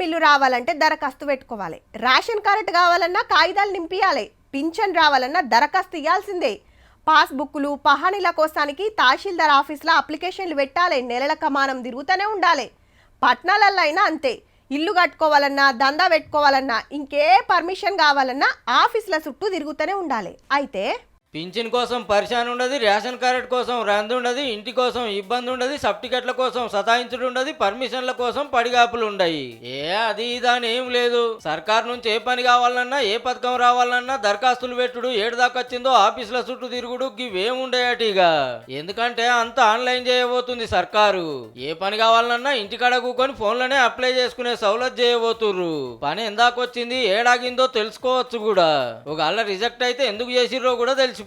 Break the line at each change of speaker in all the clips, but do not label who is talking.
Bill రావాలంటే దరఖాస్తు పెట్టుకోవాలి. రేషన్ కార్డు కావాలన్నా కాగితాలు నింపియాలి. పింఛన్ రావాలన్నా దరఖాస్తు ఇవ్వాల్సిందే. పాస్బుక్లు పహానీల కోసానికి తహసీల్దార్ ఆఫీస్లో అప్లికేషన్లు పెట్టాలి. నెలల కమానం తిరుగుతూనే ఉండాలి. పట్టణాలలో అయినా అంతే. ఇల్లు కట్టుకోవాలన్నా దందా పెట్టుకోవాలన్నా ఇంకే పర్మిషన్ కావాలన్నా ఆఫీసుల చుట్టూ తిరుగుతూనే ఉండాలి. అయితే
పింఛన్ కోసం పరిశాన్ ఉండదు, రేషన్ కార్డు కోసం రంది ఉండదు, ఇంటి కోసం ఇబ్బంది ఉండదు, సర్టిఫికెట్ల కోసం సతాయించుడు ఉండదు, పర్మిషన్ల కోసం పడిగాపులు ఉండయి. అది ఇదని ఏం లేదు. సర్కార్ నుంచి ఏ పని కావాలన్నా ఏ పథకం రావాలన్నా దరఖాస్తులు పెట్టుడు, ఏడు దాకా వచ్చిందో ఆఫీసుల చుట్టూ తిరుగుడు ఇవేముండయటిగా. ఎందుకంటే అంత ఆన్లైన్ చేయబోతుంది సర్కారు. ఏ పని కావాలన్నా ఇంటికాడ కూకొని ఫోన్లోనే అప్లై చేసుకునే సౌలత్ చేయబోతుర్రు. పని ఎందాకొచ్చింది ఏడాగిందో తెలుసుకోవచ్చు కూడా. ఒకవేళ రిజెక్ట్ అయితే ఎందుకు చేసిర్రో కూడా తెలిసిపోతుంది.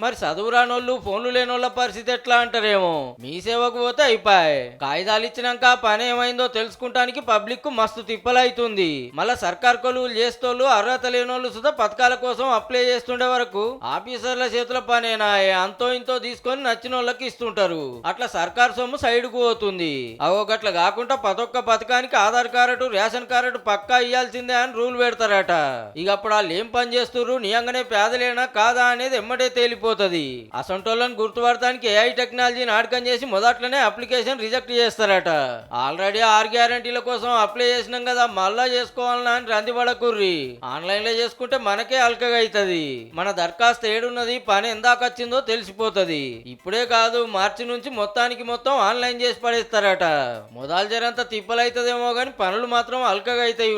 మరి చదువు రానోళ్ళు ఫోన్లు లేనోళ్ళ పరిస్థితి ఎట్లా అంటారేమో. మీ సేవకు పోతే అయిపోయి కాగితాలు ఇచ్చినాక పని ఏమైందో తెలుసుకుంటానికి పబ్లిక్ కు మస్తు తిప్పలైతుంది. మళ్ళా సర్కార్ కొలువులు చేస్తోళ్ళు అర్హత లేనోళ్ళు సుధా పథకాల కోసం అప్లై చేస్తుండే వరకు ఆఫీసర్ల చేతుల పనేనా అంతో ఇంతో తీసుకొని నచ్చిన వాళ్ళకి ఇస్తుంటారు. అట్లా సర్కార్ సొమ్ము సైడ్ కు పోతుంది. గట్ల కాకుండా ప్రతొక్క పథకానికి ఆధార్ కార్డు రేషన్ కార్డు పక్కా ఇయ్యాల్సిందే అని రూల్ పెడతారట. ఇక అప్పుడు వాళ్ళు ఏం పని చేస్తుర్రు, నిజంగానే పేదలేనా కాదా అనేది ఎమ్మటే తేలిపోతుంది. అసంటోళ్ళని గుర్తుపడటానికి ఏఐ టెక్నాలజీని ఆడకం చేసి మొదట్లోనే అప్లికేషన్ రిజెక్ట్ చేస్తారట. ఆల్రెడీ 6 గ్యారంటీల కోసం అప్లై చేసినాం కదా మళ్ళా చేసుకోవాలన్నా అని రందిపడకుర్రి. ఆన్లైన్ లో చేసుకుంటే మనకే అల్కగా అవుతుంది. మన దరఖాస్తు ఏడున్నది పని ఎందాకొచ్చిందో తెలిసిపోతుంది. ఇప్పుడే కాదు మార్చి నుంచి మొత్తానికి మొత్తం ఆన్లైన్ చేసి పడేస్తారట. మొదలు జరంతా తిప్పలైతుందేమో గాని పనులు మాత్రం అల్కగా అవుతాయి.